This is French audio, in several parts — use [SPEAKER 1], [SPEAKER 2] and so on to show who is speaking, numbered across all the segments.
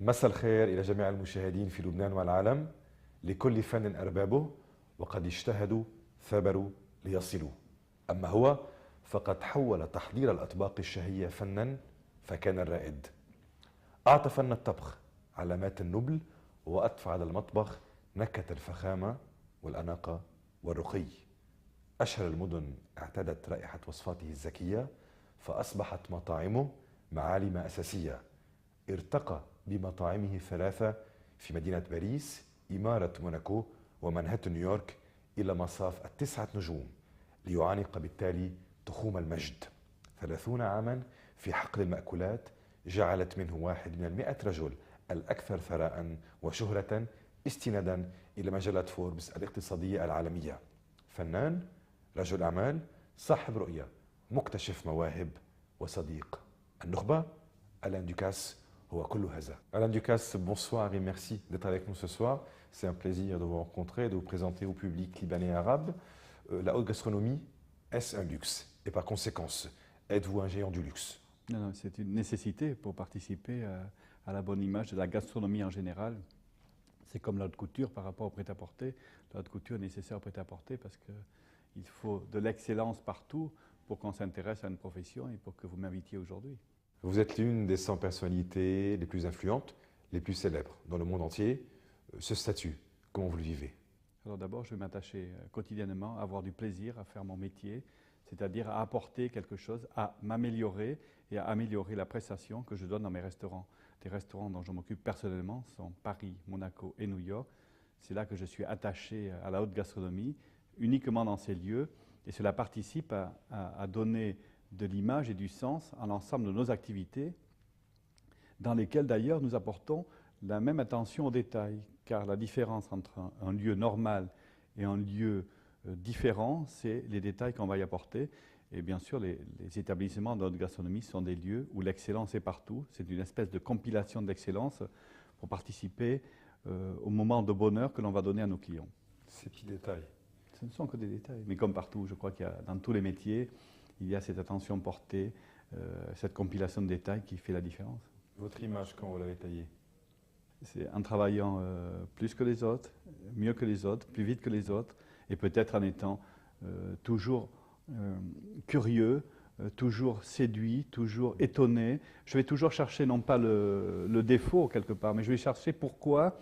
[SPEAKER 1] مساء الخير إلى جميع المشاهدين في لبنان والعالم. لكل فن أربابه، وقد اجتهدوا ثابروا ليصلوا. أما هو فقد حول تحضير الأطباق الشهية فنا فكان الرائد. أعطى فن الطبخ علامات النبل، وأضفى على المطبخ نكهة الفخامة والأناقة والرقي. أشهر المدن اعتادت رائحة وصفاته الذكية، فأصبحت مطاعمه معالم أساسية. ارتقى بمطاعمه الثلاثة في مدينة باريس، إمارة موناكو، ومنهاتن نيويورك إلى مصاف التسعة نجوم، ليعانق بالتالي تخوم المجد. 30 عاما في حقل المأكولات جعلت منه واحد من 100 رجل الأكثر ثراء وشهرة، استنادا إلى مجلة فوربس الاقتصادية العالمية. فنان، رجل أعمال، صاحب رؤية، مكتشف مواهب، وصديق النخبة. Alain Ducasse هو كل هذا. Alain Ducasse, bonsoir et merci d'être avec nous ce soir. C'est un plaisir de vous rencontrer et de vous présenter au public libanais et arabe. La haute gastronomie, est-ce un luxe? Et par conséquent, êtes-vous un géant du luxe?
[SPEAKER 2] Non, c'est une nécessité pour participer à la bonne image de la gastronomie en général. C'est comme la haute couture par rapport au prêt-à-porter. La haute couture est nécessaire au prêt-à-porter parce qu'il faut de l'excellence partout pour qu'on s'intéresse à une profession et pour que vous m'invitiez aujourd'hui.
[SPEAKER 1] Vous êtes l'une des 100 personnalités les plus influentes, les plus célèbres dans le monde entier. Ce statut, comment vous le vivez?
[SPEAKER 2] Alors d'abord, je vais m'attacher quotidiennement à avoir du plaisir à faire mon métier, c'est-à-dire à apporter quelque chose, à m'améliorer et à améliorer la prestation que je donne dans mes restaurants. Les restaurants dont je m'occupe personnellement sont Paris, Monaco et New York. C'est là que je suis attaché à la haute gastronomie, uniquement dans ces lieux, et cela participe à donner de l'image et du sens à l'ensemble de nos activités, dans lesquelles d'ailleurs nous apportons la même attention aux détails, car la différence entre un lieu normal et un lieu différent, c'est les détails qu'on va y apporter. Et bien sûr, les établissements de haute gastronomie sont des lieux où l'excellence est partout. C'est une espèce de compilation d'excellence pour participer au moment de bonheur que l'on va donner à nos clients.
[SPEAKER 1] Ces petits détails.
[SPEAKER 2] Ce ne sont que des détails, mais comme partout, je crois qu'il y a dans tous les métiers, il y a cette attention portée, cette compilation de détails qui fait la différence.
[SPEAKER 1] Votre image, quand vous l'avez taillée?
[SPEAKER 2] C'est en travaillant plus que les autres, mieux que les autres, plus vite que les autres, et peut-être en étant toujours curieux, toujours séduit, toujours étonné. Je vais toujours chercher non pas le défaut quelque part, mais je vais chercher pourquoi,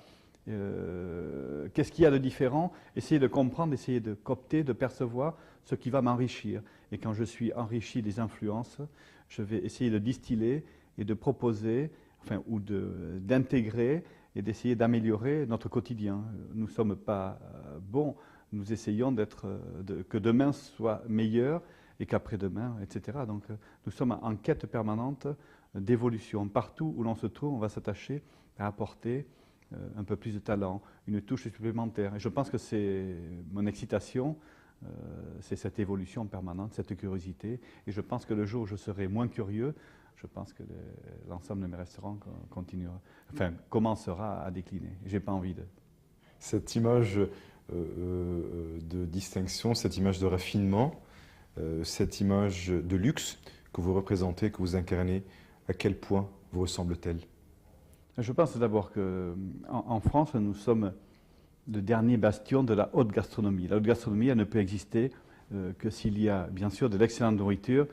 [SPEAKER 2] qu'est-ce qu'il y a de différent, essayer de comprendre, essayer de coopter, de percevoir ce qui va m'enrichir. Et quand je suis enrichi des influences, je vais essayer de distiller et de proposer, enfin, ou d'intégrer et d'essayer d'améliorer notre quotidien. Nous ne sommes pas bons, nous essayons que demain soit meilleur et qu'après-demain, etc. Donc nous sommes en quête permanente d'évolution. Partout où l'on se trouve, on va s'attacher à apporter un peu plus de talent, une touche supplémentaire. Et je pense que c'est mon excitation, c'est cette évolution permanente, cette curiosité. Et je pense que le jour où je serai moins curieux, je pense que l'ensemble de mes restaurants commencera à décliner. Je n'ai pas envie de...
[SPEAKER 1] Cette image de distinction, cette image de raffinement, cette image de luxe que vous représentez, que vous incarnez, à quel point vous ressemble-t-elle?
[SPEAKER 2] Je pense d'abord qu'en France, nous sommes le dernier bastion de la haute gastronomie. La haute gastronomie, elle ne peut exister que s'il y a bien sûr de l'excellente nourriture,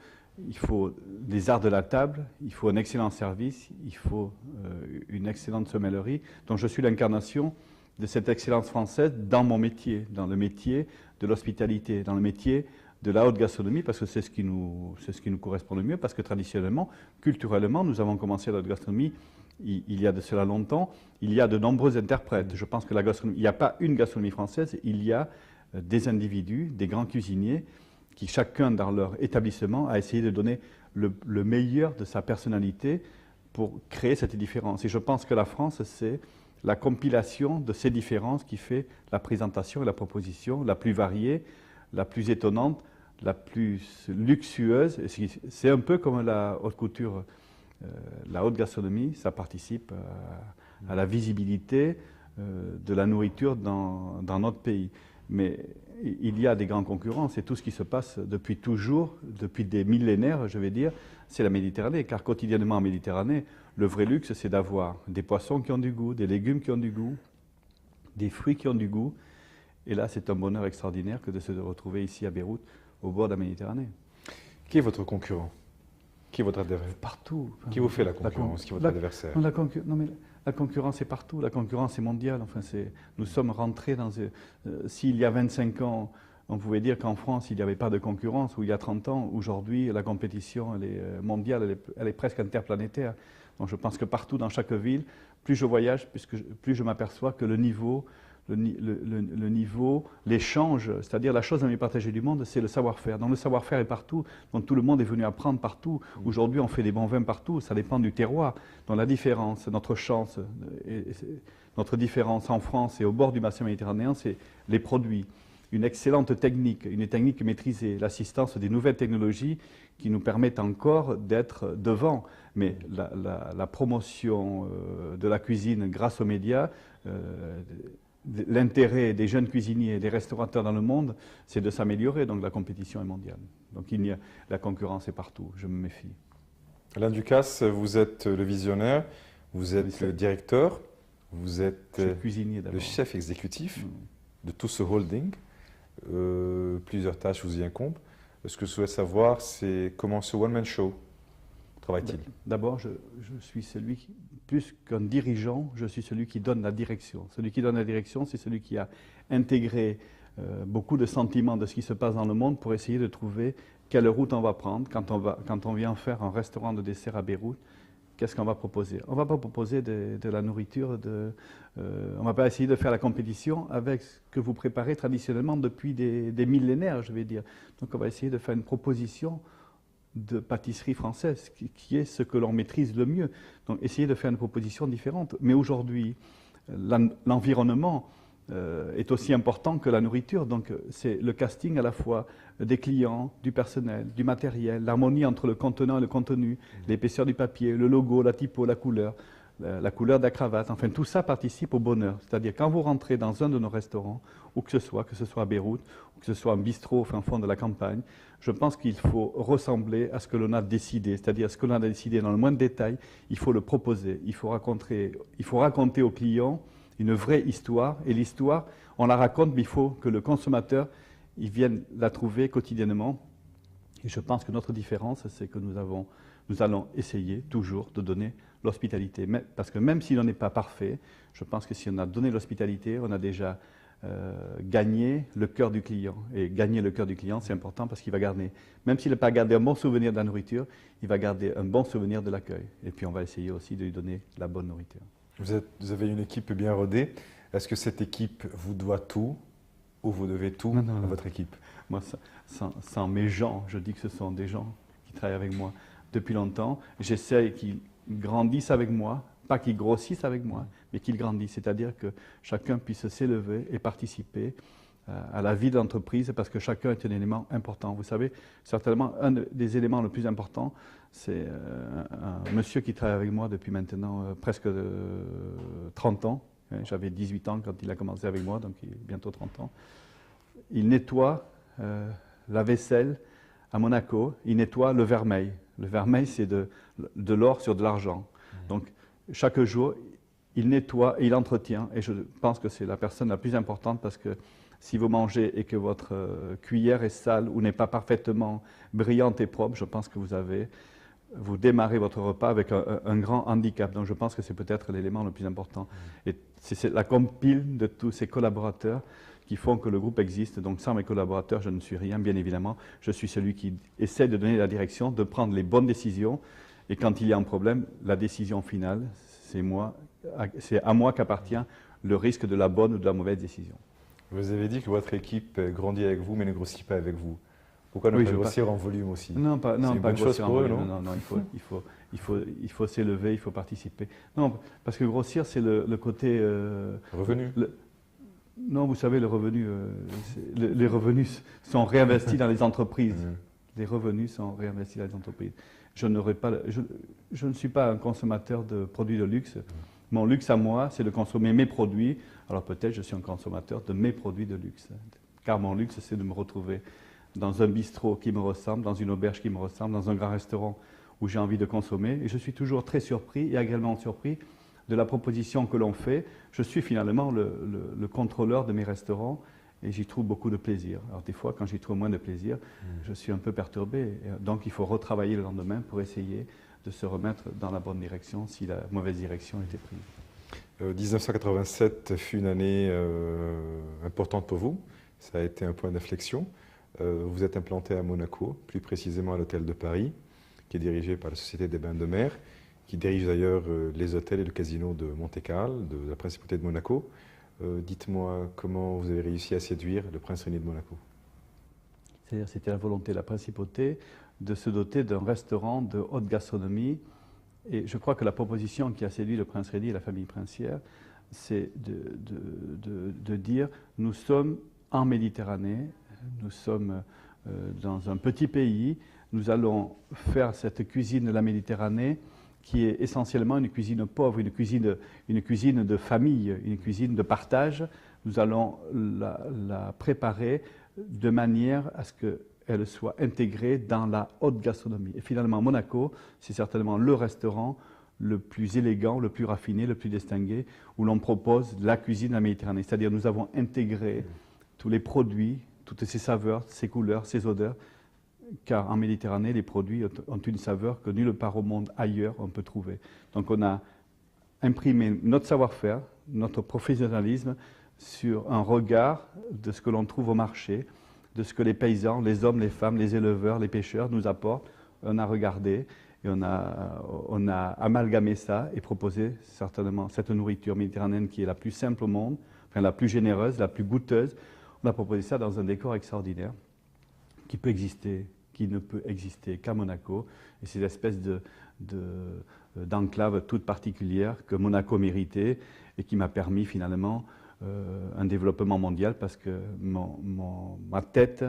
[SPEAKER 2] il faut des arts de la table, il faut un excellent service, il faut une excellente sommellerie. Donc je suis l'incarnation de cette excellence française dans mon métier, dans le métier de l'hospitalité, dans le métier de la haute gastronomie, parce que c'est ce qui nous correspond le mieux, parce que traditionnellement, culturellement, nous avons commencé la haute gastronomie il y a de cela longtemps. Il y a de nombreux interprètes. Je pense que la gastronomie, il n'y a pas une gastronomie française, il y a des individus, des grands cuisiniers, qui chacun dans leur établissement a essayé de donner le meilleur de sa personnalité pour créer cette différence. Et je pense que la France, c'est la compilation de ces différences qui fait la présentation et la proposition la plus variée, la plus étonnante, la plus luxueuse. C'est un peu comme la haute couture, la haute gastronomie, ça participe à la visibilité de la nourriture dans notre pays. Mais il y a des grands concurrents, c'est tout ce qui se passe depuis toujours, depuis des millénaires, je vais dire, c'est la Méditerranée, car quotidiennement en Méditerranée, le vrai luxe, c'est d'avoir des poissons qui ont du goût, des légumes qui ont du goût, des fruits qui ont du goût. Et là, c'est un bonheur extraordinaire que de se retrouver ici à Beyrouth, au bord de la Méditerranée.
[SPEAKER 1] Qui est votre concurrent? Qui est votre adversaire?
[SPEAKER 2] Partout.
[SPEAKER 1] Qui vous fait la concurrence? Qui est votre adversaire?
[SPEAKER 2] Non, non, mais la concurrence est partout. La concurrence est mondiale. Enfin, nous sommes rentrés dans... s'il y a 25 ans, on pouvait dire qu'en France, il n'y avait pas de concurrence, ou il y a 30 ans, aujourd'hui, la compétition elle est mondiale, elle est presque interplanétaire. Donc je pense que partout, dans chaque ville, plus je voyage, plus je m'aperçois que le niveau, l'échange, c'est-à-dire la chose la mieux partagée du monde, c'est le savoir-faire. Donc le savoir-faire est partout, donc tout le monde est venu apprendre partout. Aujourd'hui, on fait des bons vins partout, ça dépend du terroir. Donc la différence, notre chance, notre différence en France et au bord du bassin méditerranéen, c'est les produits. Une excellente technique, une technique maîtrisée, l'assistance des nouvelles technologies qui nous permettent encore d'être devant. Mais la promotion de la cuisine grâce aux médias, l'intérêt des jeunes cuisiniers et des restaurateurs dans le monde, c'est de s'améliorer. Donc la compétition est mondiale. Donc la concurrence est partout, je me méfie.
[SPEAKER 1] Alain Ducasse, vous êtes le visionnaire, vous êtes le directeur, vous êtes le chef exécutif de tout ce holding. Plusieurs tâches vous y incombent. Ce que je souhaite savoir, c'est comment ce one-man show travaille-t-il?
[SPEAKER 2] D'abord, je suis celui qui, plus qu'un dirigeant, je suis celui qui donne la direction. Celui qui donne la direction, c'est celui qui a intégré beaucoup de sentiments de ce qui se passe dans le monde pour essayer de trouver quelle route on va prendre quand on vient faire un restaurant de dessert à Beyrouth. Qu'est-ce qu'on va proposer? On ne va pas proposer de la nourriture, on ne va pas essayer de faire la compétition avec ce que vous préparez traditionnellement depuis des millénaires, je vais dire. Donc on va essayer de faire une proposition de pâtisserie française, qui est ce que l'on maîtrise le mieux. Donc essayer de faire une proposition différente. Mais aujourd'hui, l'environnement est aussi important que la nourriture. Donc c'est le casting à la fois des clients, du personnel, du matériel, l'harmonie entre le contenant et le contenu, l'épaisseur du papier, le logo, la typo, la couleur de la cravate. Enfin, tout ça participe au bonheur. C'est-à-dire quand vous rentrez dans un de nos restaurants, où que ce soit à Beyrouth, ou que ce soit un bistrot au fin fond de la campagne, je pense qu'il faut ressembler à ce que l'on a décidé. C'est-à-dire ce que l'on a décidé dans le moindre détail, il faut le proposer. Il faut raconter aux clients une vraie histoire. Et l'histoire, on la raconte, mais il faut que le consommateur il vienne la trouver quotidiennement. Et je pense que notre différence, c'est que nous allons essayer toujours de donner l'hospitalité. Parce que même si l'on n'est pas parfait, je pense que si on a donné l'hospitalité, on a déjà gagné le cœur du client. Et gagner le cœur du client, c'est important parce qu'il va garder, même s'il n'a pas gardé un bon souvenir de la nourriture, il va garder un bon souvenir de l'accueil. Et puis on va essayer aussi de lui donner la bonne nourriture.
[SPEAKER 1] Vous avez une équipe bien rodée. Est-ce que cette équipe vous doit tout ou vous devez tout à votre équipe?
[SPEAKER 2] Moi, sans mes gens, je dis que ce sont des gens qui travaillent avec moi depuis longtemps. J'essaie qu'ils grandissent avec moi, pas qu'ils grossissent avec moi, mais qu'ils grandissent. C'est-à-dire que chacun puisse s'élever et participer à la vie de l'entreprise parce que chacun est un élément important. Vous savez, certainement, un des éléments les plus importants, c'est un monsieur qui travaille avec moi depuis maintenant presque 30 ans. J'avais 18 ans quand il a commencé avec moi, donc il est bientôt 30 ans. Il nettoie la vaisselle à Monaco, il nettoie le vermeil. Le vermeil, c'est de l'or sur de l'argent. Donc, chaque jour, il nettoie et il entretient. Et je pense que c'est la personne la plus importante parce que si vous mangez et que votre cuillère est sale ou n'est pas parfaitement brillante et propre, je pense que vous démarrez votre repas avec un grand handicap. Donc je pense que c'est peut-être l'élément le plus important. Et c'est la compile de tous ces collaborateurs qui font que le groupe existe. Donc sans mes collaborateurs, je ne suis rien, bien évidemment. Je suis celui qui essaie de donner la direction, de prendre les bonnes décisions. Et quand il y a un problème, la décision finale, c'est à moi qu'appartient le risque de la bonne ou de la mauvaise décision.
[SPEAKER 1] Vous avez dit que votre équipe grandit avec vous, mais ne grossit pas avec vous. Pourquoi ne pas grossir en volume aussi?
[SPEAKER 2] Non, pas grossir en volume. Non, il faut s'élever, il faut participer. Non, parce que grossir, c'est le côté...
[SPEAKER 1] Revenu.
[SPEAKER 2] Non, vous savez, les revenus sont réinvestis dans les entreprises. Les revenus sont réinvestis dans les entreprises. Je ne suis pas un consommateur de produits de luxe. Mon luxe à moi, c'est de consommer mes produits. Alors peut-être je suis un consommateur de mes produits de luxe. Car mon luxe, c'est de me retrouver dans un bistrot qui me ressemble, dans une auberge qui me ressemble, dans un grand restaurant où j'ai envie de consommer. Et je suis toujours très surpris et agréablement surpris de la proposition que l'on fait. Je suis finalement le contrôleur de mes restaurants et j'y trouve beaucoup de plaisir. Alors des fois, quand j'y trouve moins de plaisir, je suis un peu perturbé. Et donc il faut retravailler le lendemain pour essayer de se remettre dans la bonne direction si la mauvaise direction était prise.
[SPEAKER 1] 1987 fut une année importante pour vous. Ça a été un point d'inflexion. Vous êtes implanté à Monaco, plus précisément à l'hôtel de Paris, qui est dirigé par la Société des Bains de Mer, qui dirige d'ailleurs les hôtels et le casino de Monte-Carlo, de la Principauté de Monaco. Dites-moi comment vous avez réussi à séduire le prince Rény de Monaco.
[SPEAKER 2] C'est-à-dire, c'était la volonté de la Principauté de se doter d'un restaurant de haute gastronomie. Et je crois que la proposition qui a séduit le prince Rény et la famille princière, c'est de dire nous sommes en Méditerranée, nous sommes dans un petit pays, nous allons faire cette cuisine de la Méditerranée qui est essentiellement une cuisine pauvre, une cuisine de famille, une cuisine de partage. Nous allons la préparer de manière à ce qu'elle soit intégrée dans la haute gastronomie. Et finalement, Monaco, c'est certainement le restaurant le plus élégant, le plus raffiné, le plus distingué, où l'on propose la cuisine de la Méditerranée. C'est-à-dire nous avons intégré tous les produits, toutes ces saveurs, ces couleurs, ces odeurs, car en Méditerranée, les produits ont une saveur que nulle part au monde ailleurs on peut trouver. Donc on a imprimé notre savoir-faire, notre professionnalisme sur un regard de ce que l'on trouve au marché, de ce que les paysans, les hommes, les femmes, les éleveurs, les pêcheurs nous apportent. On a regardé et on a amalgamé ça et proposé certainement cette nourriture méditerranéenne qui est la plus simple au monde, enfin la plus généreuse, la plus goûteuse. On a proposé ça dans un décor extraordinaire qui peut exister, qui ne peut exister qu'à Monaco. Et c'est l'espèce d'enclave toute particulière que Monaco méritait et qui m'a permis finalement un développement mondial parce que ma tête,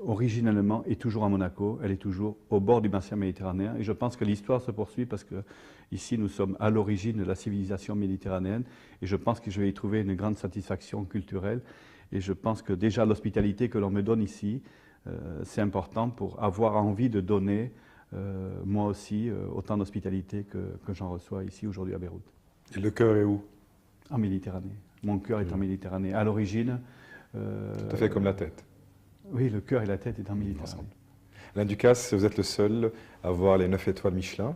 [SPEAKER 2] originellement, est toujours à Monaco. Elle est toujours au bord du bassin méditerranéen. Et je pense que l'histoire se poursuit parce que ici, nous sommes à l'origine de la civilisation méditerranéenne. Et je pense que je vais y trouver une grande satisfaction culturelle. Et je pense que déjà l'hospitalité que l'on me donne ici, c'est important pour avoir envie de donner, moi aussi, autant d'hospitalité que j'en reçois ici aujourd'hui à Beyrouth.
[SPEAKER 1] Et le cœur est où?
[SPEAKER 2] En Méditerranée. Mon cœur est en Méditerranée. À l'origine...
[SPEAKER 1] Tout à fait comme la tête.
[SPEAKER 2] Oui, le cœur et la tête est en Méditerranée.
[SPEAKER 1] Alain Ducasse, vous êtes le seul à avoir les 9 étoiles Michelin.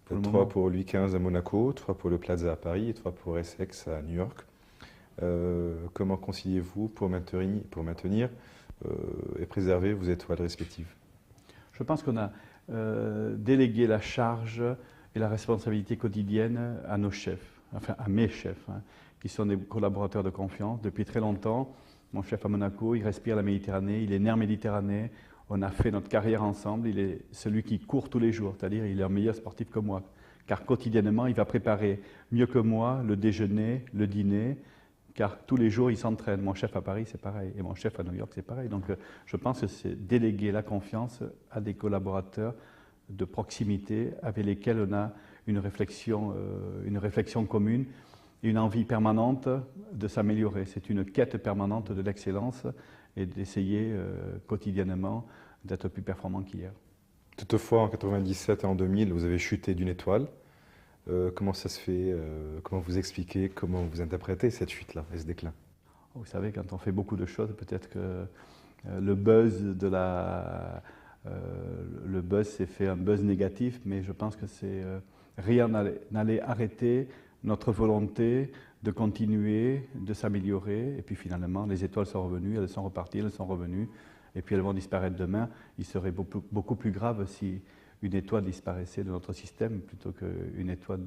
[SPEAKER 1] 3 pour Louis XV à Monaco, 3 pour le Plaza à Paris et 3 pour Essex à New York. Comment conciliez-vous pour maintenir et préserver vos étoiles respectives?
[SPEAKER 2] Je pense qu'on a délégué la charge et la responsabilité quotidienne à nos chefs, enfin à mes chefs, qui sont des collaborateurs de confiance depuis très longtemps. Mon chef à Monaco, il respire la Méditerranée, il est né en Méditerranée, on a fait notre carrière ensemble, il est celui qui court tous les jours, c'est-à-dire il est un meilleur sportif que moi, car quotidiennement il va préparer mieux que moi le déjeuner, le dîner, car tous les jours il s'entraîne. Mon chef à Paris c'est pareil, et mon chef à New York c'est pareil. Donc je pense que c'est déléguer la confiance à des collaborateurs de proximité avec lesquels on a une réflexion commune, une envie permanente de s'améliorer. C'est une quête permanente de l'excellence et d'essayer quotidiennement d'être plus performant qu'hier.
[SPEAKER 1] Toutefois, en 1997 et en 2000, vous avez chuté d'une étoile. Comment ça se fait? Comment vous expliquez, comment vous interprétez cette chute-là et ce déclin?
[SPEAKER 2] Vous savez, quand on fait beaucoup de choses, peut-être que le buzz s'est fait un buzz négatif, mais je pense que rien n'allait arrêter notre volonté de continuer, de s'améliorer. Et puis finalement, les étoiles sont revenues, elles sont reparties, elles sont revenues. Et puis elles vont disparaître demain. Il serait beaucoup plus grave si une étoile disparaissait de notre système plutôt qu'une étoile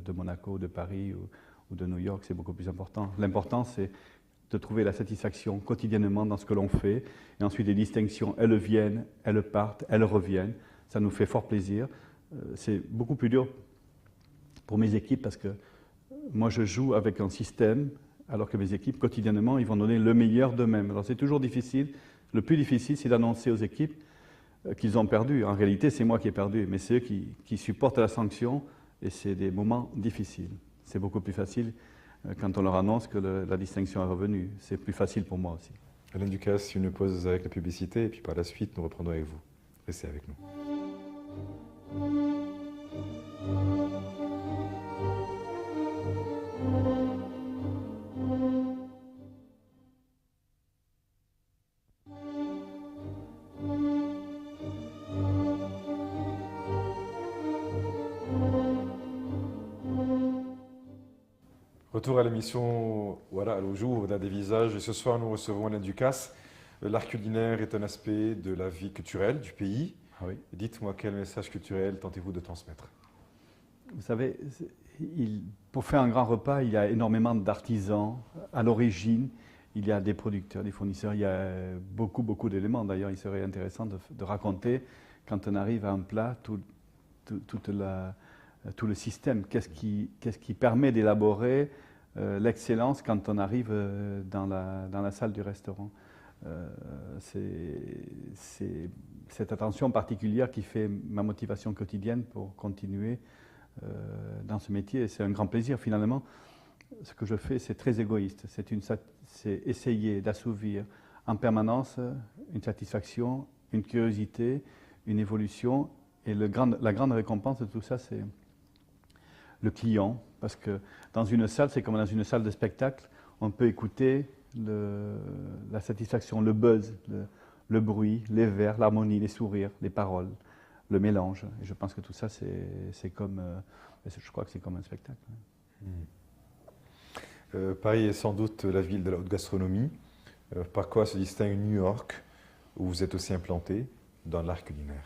[SPEAKER 2] de Monaco, de Paris ou de New York. C'est beaucoup plus important. L'important, c'est de trouver la satisfaction quotidiennement dans ce que l'on fait. Et ensuite, les distinctions, elles viennent, elles partent, elles reviennent. Ça nous fait fort plaisir. C'est beaucoup plus dur pour mes équipes parce que moi, je joue avec un système, alors que mes équipes, quotidiennement, ils vont donner le meilleur d'eux-mêmes. Alors c'est toujours difficile. Le plus difficile, c'est d'annoncer aux équipes qu'ils ont perdu. En réalité, c'est moi qui ai perdu, mais c'est eux qui supportent la sanction et c'est des moments difficiles. C'est beaucoup plus facile quand on leur annonce que la distinction est revenue. C'est plus facile pour moi aussi.
[SPEAKER 1] Alain Ducasse, une pause avec la publicité et puis par la suite, nous reprendrons avec vous. Restez avec nous. Retour à l'émission Wara al-Wujuh, on a des visages, et ce soir nous recevons Alain Ducasse. L'art culinaire est un aspect de la vie culturelle du pays.
[SPEAKER 2] Ah oui.
[SPEAKER 1] Dites-moi quel message culturel tentez-vous de transmettre?
[SPEAKER 2] Vous savez, pour faire un grand repas, il y a énormément d'artisans. À l'origine, il y a des producteurs, des fournisseurs, il y a beaucoup d'éléments. D'ailleurs, il serait intéressant de raconter, quand on arrive à un plat, tout le système. Qu'est-ce qui permet d'élaborer l'excellence quand on arrive dans la salle du restaurant. C'est cette attention particulière qui fait ma motivation quotidienne pour continuer dans ce métier. C'est un grand plaisir finalement. Ce que je fais, c'est très égoïste. C'est essayer d'assouvir en permanence une satisfaction, une curiosité, une évolution. Et la grande récompense de tout ça, c'est le client, parce que dans une salle, c'est comme dans une salle de spectacle, on peut écouter la satisfaction, le buzz, le bruit, les vers, l'harmonie, les sourires, les paroles, le mélange. Et je pense que tout ça, c'est comme, je crois que c'est comme un spectacle.
[SPEAKER 1] Paris est sans doute la ville de la haute gastronomie. Par quoi se distingue New York, où vous êtes aussi implanté, dans l'art culinaire?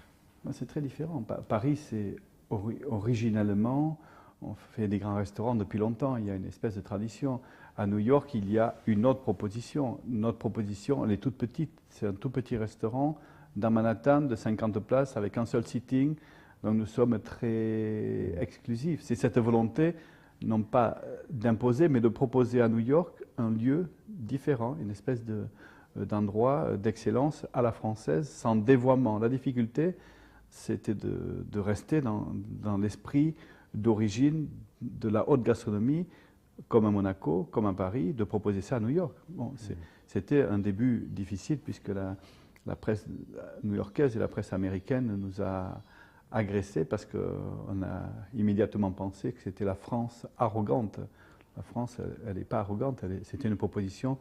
[SPEAKER 2] C'est très différent. Paris, c'est originellement, on fait des grands restaurants depuis longtemps, il y a une espèce de tradition. À New York, il y a une autre proposition. Notre proposition, elle est toute petite. C'est un tout petit restaurant dans Manhattan de 50 places avec un seul sitting. Donc nous sommes très exclusifs. C'est cette volonté, non pas d'imposer, mais de proposer à New York un lieu différent, une espèce d'endroit d'excellence à la française, sans dévoiement. La difficulté, c'était de rester dans l'esprit d'origine de la haute gastronomie, comme à Monaco, comme à Paris, de proposer ça à New York. Bon, c'était un début difficile puisque la presse new-yorkaise et la presse américaine nous a agressés parce qu'on a immédiatement pensé que c'était la France arrogante. La France, elle n'est pas arrogante, c'était une proposition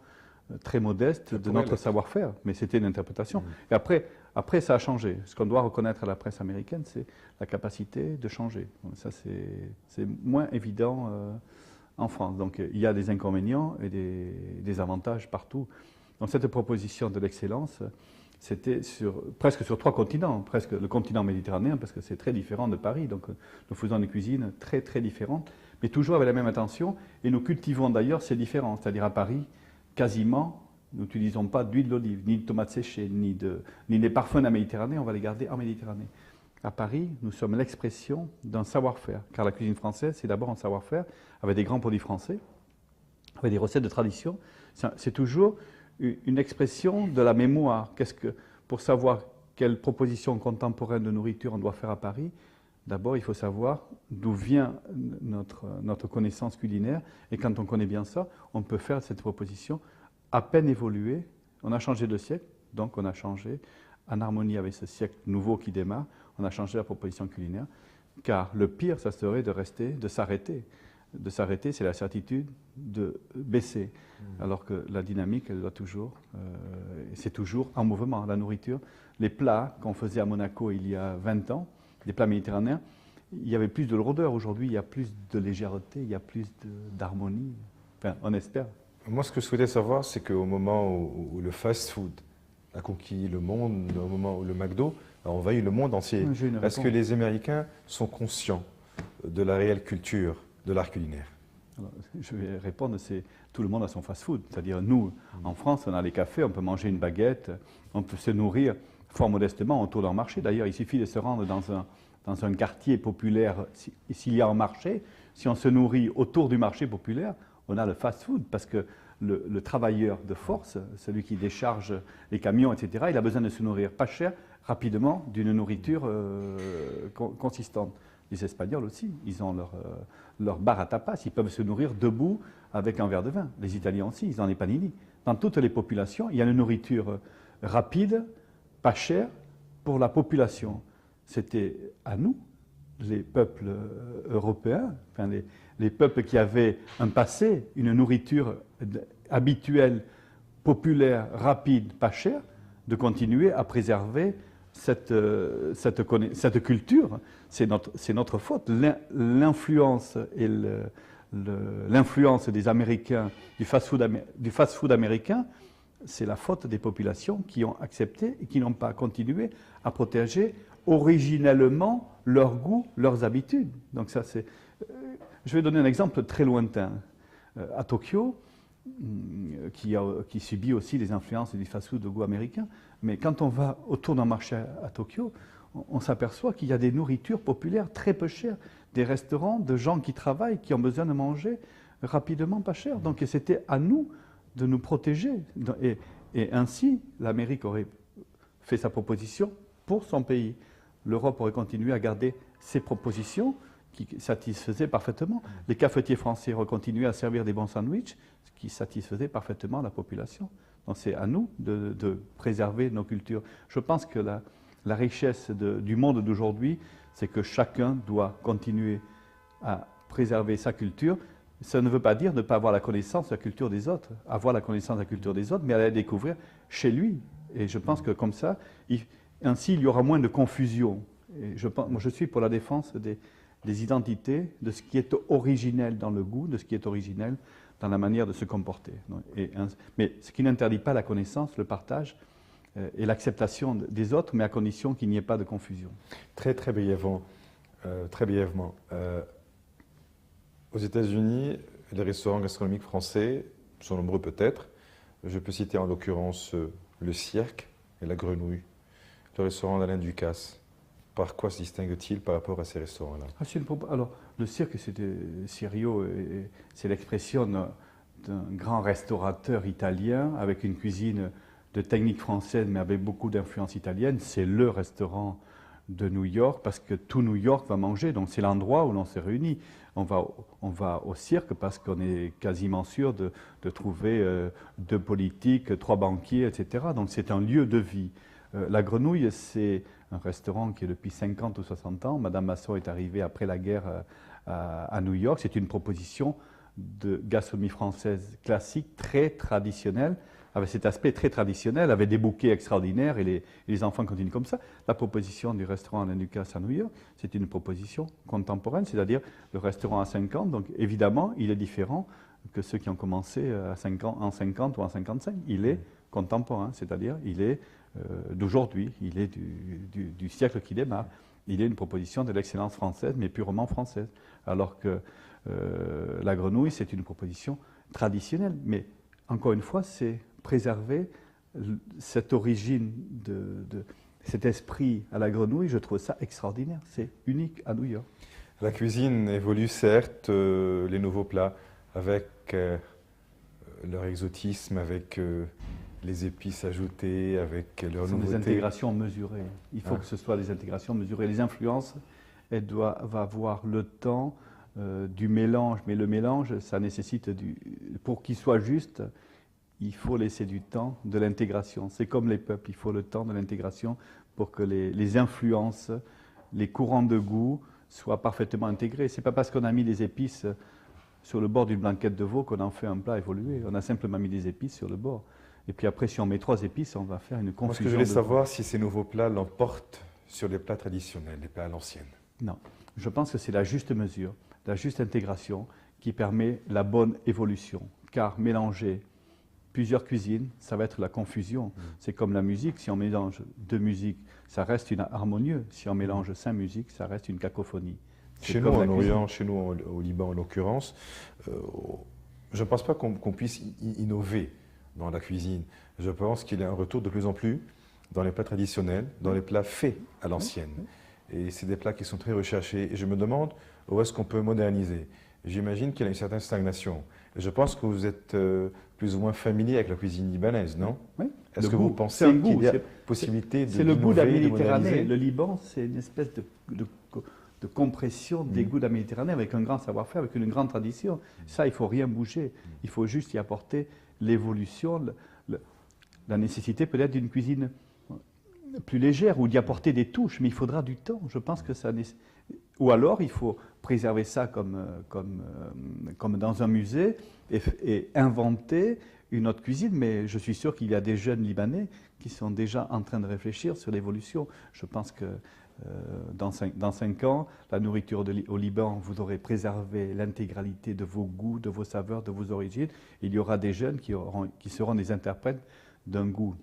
[SPEAKER 2] très modeste de notre savoir-faire, mais c'était une interprétation. Et après, ça a changé. Ce qu'on doit reconnaître à la presse américaine, c'est la capacité de changer. Ça, c'est moins évident en France. Donc, il y a des inconvénients et des avantages partout. Donc, cette proposition de l'excellence, c'était presque sur 3 continents, presque le continent méditerranéen, parce que c'est très différent de Paris. Donc, nous faisons une cuisine très, très différente, mais toujours avec la même intention. Et nous cultivons d'ailleurs ces différences. C'est-à-dire à Paris, quasiment, nous n'utilisons pas d'huile d'olive, ni de tomates séchées, ni les parfums de la Méditerranée, on va les garder en Méditerranée. À Paris, nous sommes l'expression d'un savoir-faire, car la cuisine française, c'est d'abord un savoir-faire, avec des grands produits français, avec des recettes de tradition. C'est toujours une expression de la mémoire. Pour savoir quelle proposition contemporaine de nourriture on doit faire à Paris, d'abord, il faut savoir d'où vient notre connaissance culinaire. Et quand on connaît bien ça, on peut faire cette proposition à peine évoluée. On a changé de siècle, donc on a changé en harmonie avec ce siècle nouveau qui démarre. On a changé la proposition culinaire. Car le pire, ça serait de s'arrêter. De s'arrêter, c'est la certitude de baisser. Alors que la dynamique, elle doit toujours, c'est toujours en mouvement. La nourriture, les plats qu'on faisait à Monaco il y a 20 ans, des plats méditerranéens, il y avait plus de lourdeur. Aujourd'hui, il y a plus de légèreté, il y a plus d'harmonie. Enfin, on espère.
[SPEAKER 1] Moi, ce que je souhaitais savoir, c'est qu'au moment où le fast-food a conquis le monde, au moment où le McDo a envahi le monde entier, est-ce que les Américains sont conscients de la réelle culture de l'art culinaire?
[SPEAKER 2] Alors, je vais répondre, tout le monde a son fast-food. C'est-à-dire, nous, en France, on a les cafés, on peut manger une baguette, on peut se nourrir fort modestement autour d'un marché. D'ailleurs, il suffit de se rendre dans un quartier populaire. S'il y a un marché, si on se nourrit autour du marché populaire, on a le fast-food, parce que le travailleur de force, celui qui décharge les camions, etc., il a besoin de se nourrir pas cher, rapidement, d'une nourriture consistante. Les Espagnols aussi, ils ont leur bar à tapas, ils peuvent se nourrir debout avec un verre de vin. Les Italiens aussi, ils ont les panini. Dans toutes les populations, il y a une nourriture rapide, pas chère, pour la population. C'était à nous les peuples européens, enfin les peuples qui avaient un passé, une nourriture habituelle, populaire, rapide, pas chère, de continuer à préserver cette culture. C'est notre faute. L'influence et l'influence des Américains, du fast-food américain, c'est la faute des populations qui ont accepté et qui n'ont pas continué à protéger originellement leurs goûts, leurs habitudes. Donc ça, c'est. Je vais donner un exemple très lointain. À Tokyo, qui subit aussi les influences du fast-food de goût américain, mais quand on va autour d'un marché à Tokyo, on s'aperçoit qu'il y a des nourritures populaires très peu chères, des restaurants de gens qui travaillent, qui ont besoin de manger rapidement pas cher. Donc c'était à nous de nous protéger. Et ainsi, l'Amérique aurait fait sa proposition pour son pays. L'Europe aurait continué à garder ses propositions qui satisfaisaient parfaitement. Les cafetiers français auraient continué à servir des bons sandwichs qui satisfaisaient parfaitement la population. Donc c'est à nous de préserver nos cultures. Je pense que la richesse du monde d'aujourd'hui, c'est que chacun doit continuer à préserver sa culture. Ça ne veut pas dire ne pas avoir la connaissance de la culture des autres, avoir la connaissance de la culture des autres, mais à la découvrir chez lui. Et je pense que comme ça, ainsi il y aura moins de confusion. Et moi je suis pour la défense des identités, de ce qui est originel dans le goût, de ce qui est originel dans la manière de se comporter. Mais ce qui n'interdit pas la connaissance, le partage et l'acceptation des autres, mais à condition qu'il n'y ait pas de confusion.
[SPEAKER 1] Très brièvement, aux États-Unis, les restaurants gastronomiques français sont nombreux peut-être. Je peux citer en l'occurrence le Cirque et la Grenouille, le restaurant d'Alain Ducasse. Par quoi se distingue-t-il par rapport à ces restaurants-là?
[SPEAKER 2] Alors, le cirque, Sirio, c'est l'expression d'un grand restaurateur italien avec une cuisine de technique française, mais avec beaucoup d'influence italienne. C'est le restaurant de New York, parce que tout New York va manger, donc c'est l'endroit où l'on se réunit. On va au cirque parce qu'on est quasiment sûr de trouver 2 politiques, 3 banquiers, etc. Donc c'est un lieu de vie. La Grenouille, c'est un restaurant qui est depuis 50 ou 60 ans. Madame Masson est arrivée après la guerre à New York. C'est une proposition de gastronomie française classique, très traditionnelle, avec cet aspect très traditionnel, avec des bouquets extraordinaires, et les enfants continuent comme ça. La proposition du restaurant Alain Ducasse à New York, c'est une proposition contemporaine, c'est-à-dire le restaurant à 50. Donc évidemment, il est différent que ceux qui ont commencé en 50 ou en 55. Il est contemporain, c'est-à-dire il est d'aujourd'hui, il est du siècle qui démarre. Il est une proposition de l'excellence française, mais purement française. Alors que la Grenouille, c'est une proposition traditionnelle. Mais encore une fois, c'est préserver cette origine, cet esprit à la Grenouille. Je trouve ça extraordinaire. C'est unique à New York.
[SPEAKER 1] La cuisine évolue certes, les nouveaux plats avec leur exotisme, avec les épices ajoutées, avec leur nouveauté.
[SPEAKER 2] Ce sont des intégrations mesurées. Il faut que ce soit des intégrations mesurées. Les influences, elles doivent avoir le temps du mélange. Mais le mélange, ça nécessite pour qu'il soit juste, il faut laisser du temps, de l'intégration. C'est comme les peuples, il faut le temps de l'intégration pour que les influences, les courants de goût soient parfaitement intégrés. Ce n'est pas parce qu'on a mis des épices sur le bord d'une blanquette de veau qu'on en fait un plat évolué. On a simplement mis des épices sur le bord. Et puis après, si on met 3 épices, on va faire une confusion.
[SPEAKER 1] Moi, ce que je voulais savoir, si ces nouveaux plats l'emportent sur les plats traditionnels, les plats à l'ancienne.
[SPEAKER 2] Non. Je pense que c'est la juste mesure, la juste intégration qui permet la bonne évolution. Car mélanger plusieurs cuisines, ça va être la confusion. C'est comme la musique. Si on mélange 2 musiques, ça reste harmonieux. Si on mélange 5 musiques, ça reste une cacophonie.
[SPEAKER 1] Chez nous, en Orient, chez nous, au Liban en l'occurrence, je ne pense pas qu'on puisse innover dans la cuisine. Je pense qu'il y a un retour de plus en plus dans les plats traditionnels, dans les plats faits à l'ancienne. Et c'est des plats qui sont très recherchés. Et je me demande où est-ce qu'on peut moderniser. J'imagine qu'il y a une certaine stagnation. Et je pense que vous êtes plus ou moins familier avec la cuisine libanaise, non?
[SPEAKER 2] Oui.
[SPEAKER 1] Est-ce que vous pensez qu'il y a possibilité de
[SPEAKER 2] C'est le goût de la
[SPEAKER 1] moderniser?
[SPEAKER 2] Méditerranée. Le Liban, c'est une espèce de compression des goûts de la Méditerranée avec un grand savoir-faire, avec une grande tradition. Ça, il ne faut rien bouger. Il faut juste y apporter l'évolution, la nécessité peut-être d'une cuisine plus légère ou d'y apporter des touches, mais il faudra du temps. Je pense que Ou alors, il faut préserver ça comme dans un musée et inventer une autre cuisine. Mais je suis sûr qu'il y a des jeunes Libanais qui sont déjà en train de réfléchir sur l'évolution. Je pense que dans 5 ans, la nourriture au Liban, vous aurez préservé l'intégralité de vos goûts, de vos saveurs, de vos origines. Il y aura des jeunes qui seront des interprètes d'un goût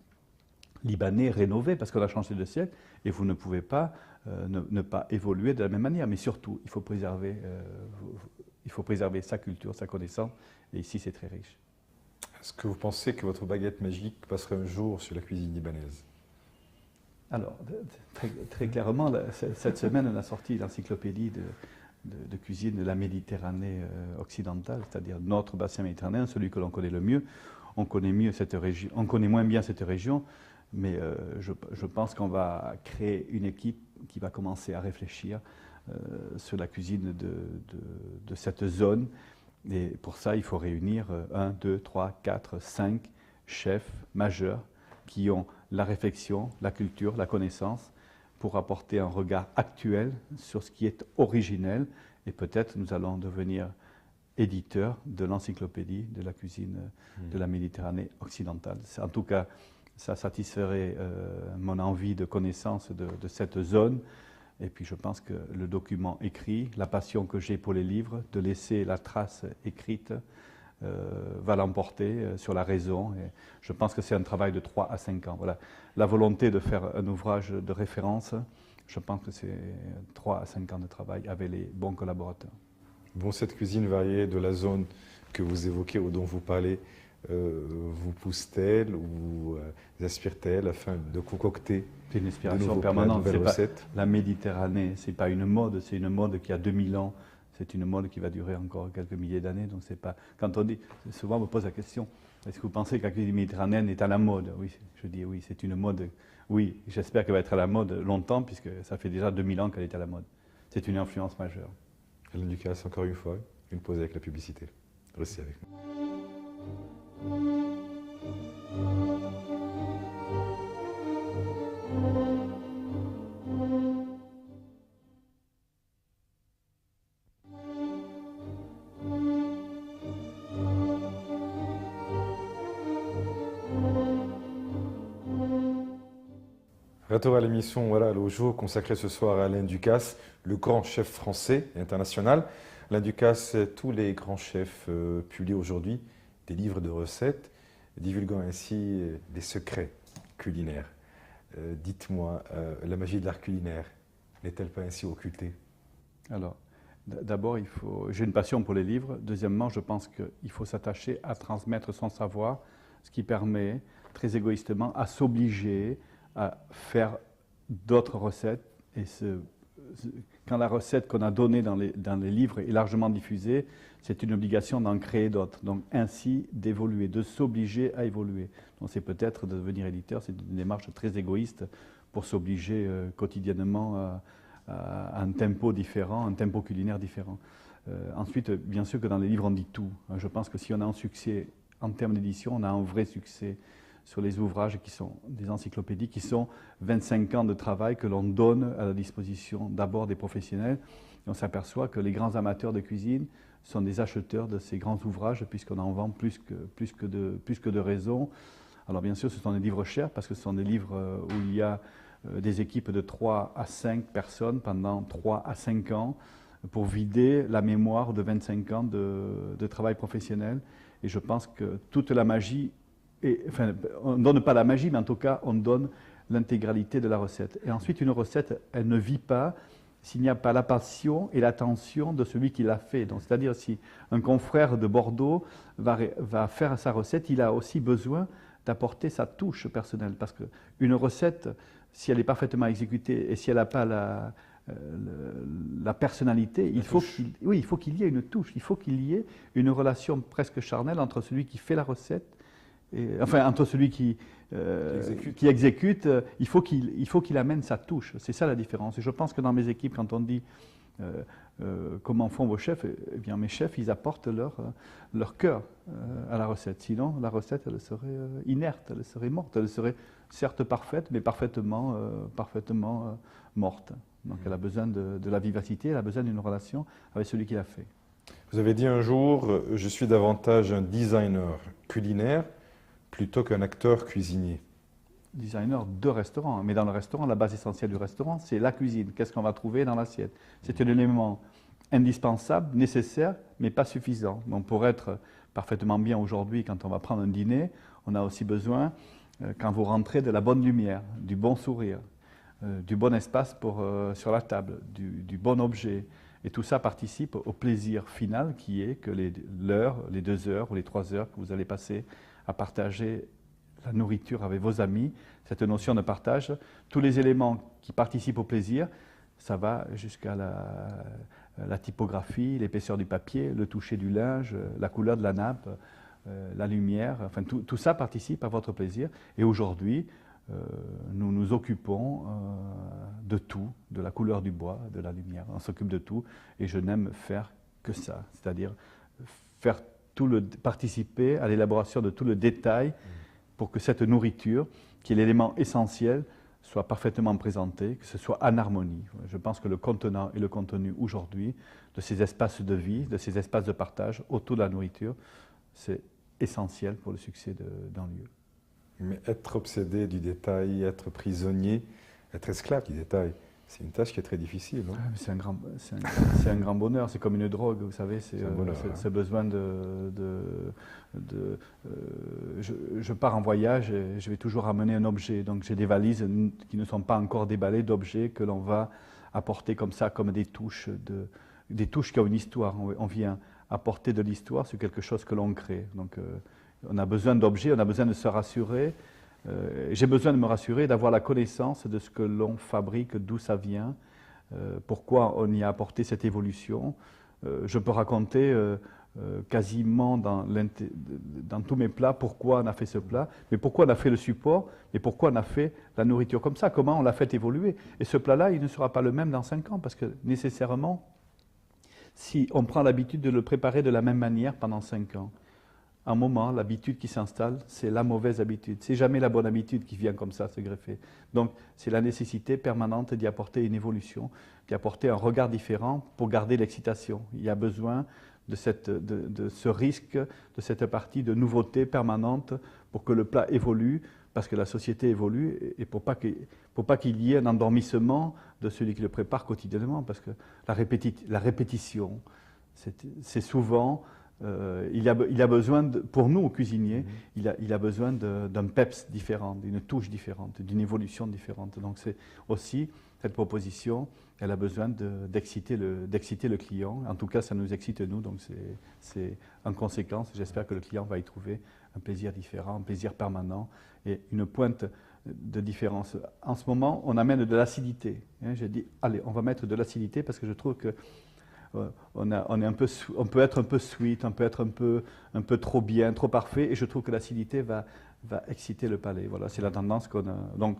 [SPEAKER 2] libanais rénové parce qu'on a changé de siècle et vous ne pouvez pas ne pas évoluer de la même manière. Mais surtout, il faut préserver sa culture, sa connaissance. Et ici, c'est très riche.
[SPEAKER 1] Est-ce que vous pensez que votre baguette magique passerait un jour sur la cuisine libanaise?
[SPEAKER 2] Alors, très clairement, cette semaine, on a sorti l'encyclopédie de cuisine de la Méditerranée occidentale, c'est-à-dire notre bassin méditerranéen, celui que l'on connaît le mieux. On connaît moins bien cette région, mais je pense qu'on va créer une équipe qui va commencer à réfléchir sur la cuisine de cette zone. Et pour ça, il faut réunir 1, 2, 3, 4, 5 chefs majeurs qui ont la réflexion, la culture, la connaissance, pour apporter un regard actuel sur ce qui est originel. Et peut-être nous allons devenir éditeurs de l'encyclopédie de la cuisine de la Méditerranée occidentale. En tout cas, ça satisferait mon envie de connaissance de cette zone. Et puis je pense que le document écrit, la passion que j'ai pour les livres, de laisser la trace écrite, va l'emporter sur la raison. Et je pense que c'est un travail de 3 à 5 ans. Voilà. La volonté de faire un ouvrage de référence, je pense que c'est 3 à 5 ans de travail avec les bons collaborateurs.
[SPEAKER 1] Bon, cette cuisine variée de la zone que vous évoquez ou dont vous parlez, vous pousse-t-elle ou vous aspire-t-elle afin de concocter
[SPEAKER 2] c'est une
[SPEAKER 1] de
[SPEAKER 2] inspiration
[SPEAKER 1] nouveaux plats, de
[SPEAKER 2] permanente.
[SPEAKER 1] nouvelles recettes?
[SPEAKER 2] La Méditerranée, ce n'est pas une mode, c'est une mode qui a 2000 ans. C'est une mode qui va durer encore quelques milliers d'années. Donc c'est pas. Quand on dit, souvent on me pose la question, est-ce que vous pensez que la cuisine méditerranéenne est à la mode? Oui, je dis oui, c'est une mode. Oui, j'espère qu'elle va être à la mode longtemps, puisque ça fait déjà 2000 ans qu'elle est à la mode. C'est une influence majeure.
[SPEAKER 1] Alain Ducasse, encore une fois, une pause avec la publicité. Restez avec nous. Retour à l'émission Voilà le jour consacrée ce soir à Alain Ducasse, le grand chef français et international. Alain Ducasse, tous les grands chefs publient aujourd'hui des livres de recettes, divulguant ainsi des secrets culinaires. Dites-moi, la magie de l'art culinaire n'est-elle pas ainsi occultée?
[SPEAKER 2] Alors, d'abord, j'ai une passion pour les livres. Deuxièmement, je pense qu'il faut s'attacher à transmettre son savoir, ce qui permet, très égoïstement, à s'obliger à faire d'autres recettes. Et quand la recette qu'on a donnée dans les livres est largement diffusée, c'est une obligation d'en créer d'autres. Donc ainsi d'évoluer, de s'obliger à évoluer. Donc c'est peut-être de devenir éditeur, c'est une démarche très égoïste pour s'obliger quotidiennement à un tempo différent, un tempo culinaire différent. Ensuite, bien sûr que dans les livres on dit tout. Je pense que si on a un succès en termes d'édition, on a un vrai succès sur les ouvrages qui sont des encyclopédies, qui sont 25 ans de travail que l'on donne à la disposition d'abord des professionnels. Et on s'aperçoit que les grands amateurs de cuisine sont des acheteurs de ces grands ouvrages, puisqu'on en vend plus que de raison. Alors bien sûr, ce sont des livres chers, parce que ce sont des livres où il y a des équipes de 3 à 5 personnes pendant 3 à 5 ans pour vider la mémoire de 25 ans de travail professionnel. Et je pense que toute la magie, enfin, on ne donne pas la magie, mais en tout cas, on donne l'intégralité de la recette. Et ensuite, une recette, elle ne vit pas s'il n'y a pas la passion et l'attention de celui qui l'a fait. Donc, c'est-à-dire, si un confrère de Bordeaux va faire sa recette, il a aussi besoin d'apporter sa touche personnelle. Parce qu'une recette, si elle est parfaitement exécutée et si elle n'a pas la personnalité, il faut qu'il y ait une touche, il faut qu'il y ait une relation presque charnelle entre celui qui fait la recette, entre celui qui exécute, il faut qu'il amène sa touche. C'est ça la différence. Et je pense que dans mes équipes, quand on dit comment font vos chefs, eh bien mes chefs, ils apportent leur cœur à la recette. Sinon, la recette, elle serait inerte, elle serait morte. Elle serait certes parfaite, mais parfaitement morte. Donc elle a besoin de la vivacité, elle a besoin d'une relation avec celui qui l'a fait.
[SPEAKER 1] Vous avez dit un jour, je suis davantage un designer culinaire plutôt qu'un acteur cuisinier.
[SPEAKER 2] Designer de restaurant, mais dans le restaurant, la base essentielle du restaurant, c'est la cuisine. Qu'est-ce qu'on va trouver dans l'assiette? C'est un élément indispensable, nécessaire, mais pas suffisant. Donc pour être parfaitement bien aujourd'hui, quand on va prendre un dîner, on a aussi besoin, quand vous rentrez, de la bonne lumière, du bon sourire, du bon espace sur la table, du bon objet. Et tout ça participe au plaisir final qui est que l'heure, les 2 heures ou les 3 heures que vous allez passer à partager la nourriture avec vos amis, cette notion de partage, tous les éléments qui participent au plaisir, ça va jusqu'à la typographie, l'épaisseur du papier, le toucher du linge, la couleur de la nappe, la lumière, enfin tout ça participe à votre plaisir. Et aujourd'hui, nous nous occupons de tout, de la couleur du bois, de la lumière. On s'occupe de tout et je n'aime faire que ça, c'est-à-dire participer à l'élaboration de tout le détail pour que cette nourriture, qui est l'élément essentiel, soit parfaitement présentée, que ce soit en harmonie. Je pense que le contenant et le contenu aujourd'hui de ces espaces de vie, de ces espaces de partage autour de la nourriture, c'est essentiel pour le succès d'un lieu.
[SPEAKER 1] Mais être obsédé du détail, être prisonnier, être esclave du détail, c'est une tâche qui est très difficile. Non?
[SPEAKER 2] C'est un grand bonheur, c'est comme une drogue, vous savez, c'est ce besoin je pars en voyage et je vais toujours amener un objet, donc j'ai des valises qui ne sont pas encore déballées d'objets que l'on va apporter comme ça, comme des touches qui ont une histoire. On vient apporter de l'histoire sur quelque chose que l'on crée. Donc, on a besoin d'objets, on a besoin de se rassurer. J'ai besoin de me rassurer, d'avoir la connaissance de ce que l'on fabrique, d'où ça vient, pourquoi on y a apporté cette évolution. Je peux raconter quasiment dans tous mes plats pourquoi on a fait ce plat, mais pourquoi on a fait le support, et pourquoi on a fait la nourriture comme ça, comment on l'a fait évoluer. Et ce plat-là, il ne sera pas le même dans 5 ans, parce que nécessairement, si on prend l'habitude de le préparer de la même manière pendant 5 ans, à un moment, l'habitude qui s'installe, c'est la mauvaise habitude. C'est jamais la bonne habitude qui vient comme ça se greffer. Donc, c'est la nécessité permanente d'y apporter une évolution, d'y apporter un regard différent pour garder l'excitation. Il y a besoin de ce risque, de cette partie de nouveauté permanente pour que le plat évolue, parce que la société évolue et pour pas qu'il y ait un endormissement de celui qui le prépare quotidiennement, parce que la répétition, c'est souvent... il a besoin, pour nous, cuisiniers, il a besoin d'un peps différent, d'une touche différente, d'une évolution différente. Donc c'est aussi, cette proposition, elle a besoin d'exciter le client. En tout cas, ça nous excite nous, donc c'est en conséquence, j'espère que le client va y trouver un plaisir différent, un plaisir permanent et une pointe de différence. En ce moment, on amène de l'acidité. J'ai dit, allez, on va mettre de l'acidité parce que je trouve que on peut être un peu sweet, on peut être un peu trop bien, trop parfait, et je trouve que l'acidité va exciter le palais. Voilà, c'est la tendance qu'on a. Donc,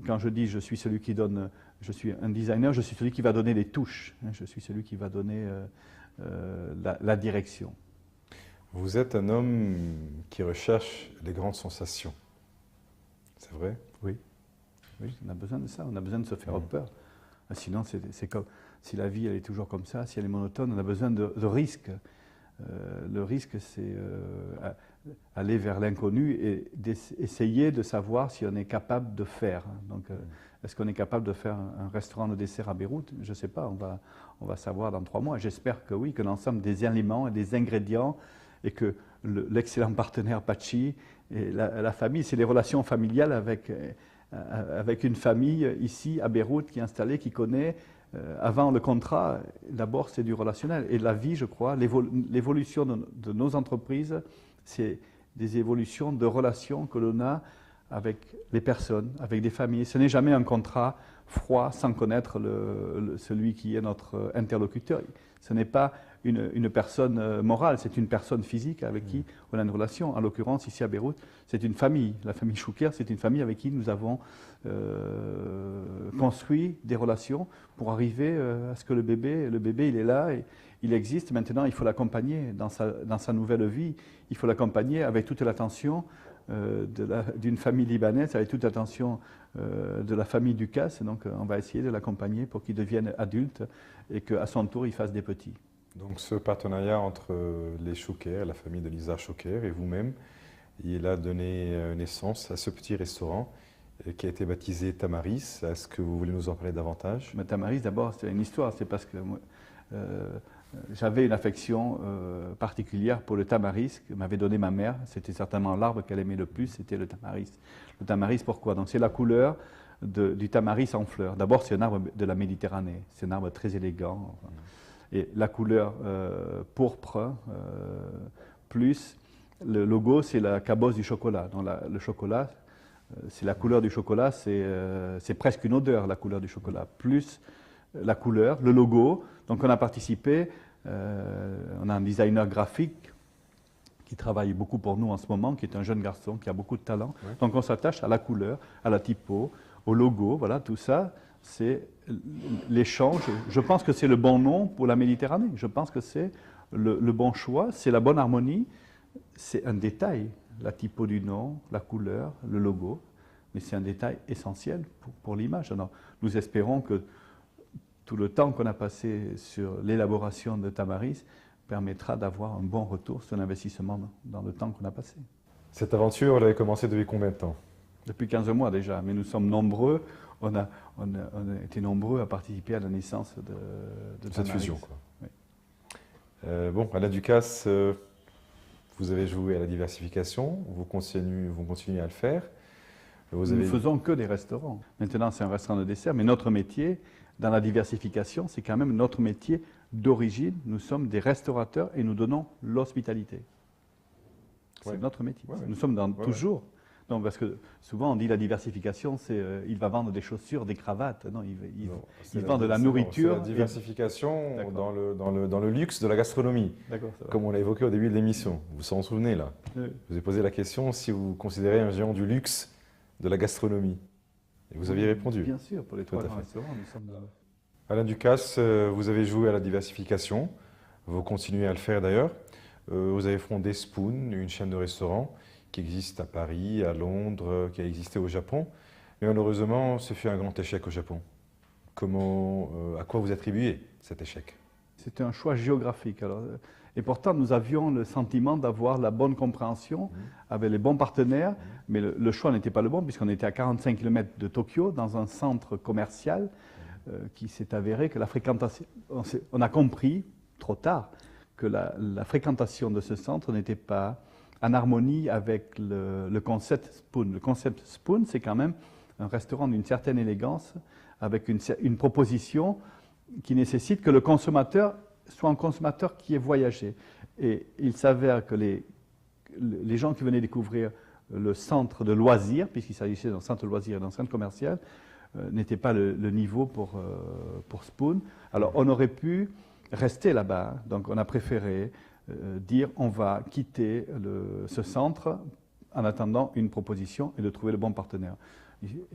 [SPEAKER 2] quand je dis je suis celui qui donne, je suis un designer, je suis celui qui va donner les touches, je suis celui qui va donner la direction.
[SPEAKER 1] Vous êtes un homme qui recherche les grandes sensations, c'est vrai?
[SPEAKER 2] Oui, on a besoin de ça, on a besoin de se faire peur. Sinon, c'est comme... Si la vie elle est toujours comme ça, si elle est monotone, on a besoin de risque. Le risque, c'est aller vers l'inconnu et essayer de savoir si on est capable de faire. Donc, est-ce qu'on est capable de faire un restaurant de dessert à Beyrouth? Je ne sais pas, on va savoir dans 3 mois. J'espère que oui, que l'ensemble des aliments et des ingrédients et que l'excellent partenaire Pachi et la famille, c'est les relations familiales avec une famille ici à Beyrouth qui est installée, qui connaît. Avant le contrat, d'abord c'est du relationnel. Et la vie, je crois, l'évolution de nos entreprises, c'est des évolutions de relations que l'on a avec les personnes, avec des familles. Ce n'est jamais un contrat froid sans connaître celui qui est notre interlocuteur. Ce n'est pas une personne morale, c'est une personne physique avec qui on a une relation. En l'occurrence, ici à Beyrouth, c'est une famille. La famille Chouker, c'est une famille avec qui nous avons construit des relations pour arriver à ce que le bébé, il est là, et il existe. Maintenant, il faut l'accompagner dans sa nouvelle vie. Il faut l'accompagner avec toute l'attention d'une famille libanaise avec toute l'attention de la famille Ducasse. Donc on va essayer de l'accompagner pour qu'il devienne adulte et qu'à son tour il fasse des petits.
[SPEAKER 1] Donc ce partenariat entre les Choucair, la famille de Lisa Choucair et vous-même, il a donné naissance à ce petit restaurant qui a été baptisé Tamaris. Est-ce que vous voulez nous en parler davantage?
[SPEAKER 2] Mais Tamaris, d'abord, c'est une histoire. C'est parce que j'avais une affection particulière pour le tamaris que m'avait donné ma mère. C'était certainement l'arbre qu'elle aimait le plus, c'était le tamaris. Le tamaris, pourquoi? Donc c'est la couleur du tamaris en fleurs. D'abord, c'est un arbre de la Méditerranée. C'est un arbre très élégant. Et la couleur pourpre, plus le logo, c'est la cabosse du chocolat. Donc le chocolat, c'est la couleur du chocolat, c'est presque une odeur, la couleur du chocolat. Plus la couleur, le logo. Donc on a participé, on a un designer graphique qui travaille beaucoup pour nous en ce moment, qui est un jeune garçon qui a beaucoup de talent. Ouais. Donc on s'attache à la couleur, à la typo, au logo, voilà, tout ça, c'est l'échange. Je pense que c'est le bon nom pour la Méditerranée. Je pense que c'est le bon choix, c'est la bonne harmonie. C'est un détail, la typo du nom, la couleur, le logo, mais c'est un détail essentiel pour l'image. Alors, nous espérons que tout le temps qu'on a passé sur l'élaboration de Tamaris permettra d'avoir un bon retour sur l'investissement dans le temps qu'on a passé.
[SPEAKER 1] Cette aventure, elle avait commencé depuis combien de temps?
[SPEAKER 2] Depuis 15 mois déjà, mais nous sommes nombreux, on a été nombreux à participer à la naissance de
[SPEAKER 1] cette fusion. Quoi.
[SPEAKER 2] Oui.
[SPEAKER 1] Bon, Alain Ducasse, vous avez joué à la diversification, vous continuez à le faire.
[SPEAKER 2] Nous ne faisons que des restaurants. Maintenant, c'est un restaurant de dessert, mais notre métier, dans la diversification, c'est quand même notre métier d'origine. Nous sommes des restaurateurs et nous donnons l'hospitalité. C'est notre métier. Nous sommes toujours. Donc, parce que souvent, on dit la diversification, c'est il va vendre des chaussures, des cravates. Non, il vend de la nourriture.
[SPEAKER 1] C'est la diversification dans le luxe de la gastronomie. Comme on l'a évoqué au début de l'émission. Vous vous en souvenez là? Oui. Je vous ai posé la question si vous considérez un géant du luxe de la gastronomie. Et vous aviez répondu.
[SPEAKER 2] Bien sûr, pour les 3 grands restaurants, nous sommes là.
[SPEAKER 1] Alain Ducasse, vous avez joué à la diversification. Vous continuez à le faire d'ailleurs. Vous avez fondé Spoon, une chaîne de restaurants qui existe à Paris, à Londres, qui a existé au Japon. Mais malheureusement, ce fut un grand échec au Japon. À quoi vous attribuez cet échec?
[SPEAKER 2] C'était un choix géographique. Alors, et pourtant, nous avions le sentiment d'avoir la bonne compréhension avec les bons partenaires, mais le choix n'était pas le bon puisqu'on était à 45 km de Tokyo, dans un centre commercial qui s'est avéré que la fréquentation... On a compris, trop tard, que la fréquentation de ce centre n'était pas en harmonie avec le concept Spoon. Le concept Spoon, c'est quand même un restaurant d'une certaine élégance, avec une proposition qui nécessite que le consommateur soit un consommateur qui ait voyagé. Et il s'avère que les gens qui venaient découvrir le centre de loisirs, puisqu'il s'agissait d'un centre de loisirs et d'un centre commercial, n'étaient pas le niveau pour Spoon. Alors on aurait pu rester là-bas, donc on a préféré dire on va quitter ce centre en attendant une proposition et de trouver le bon partenaire.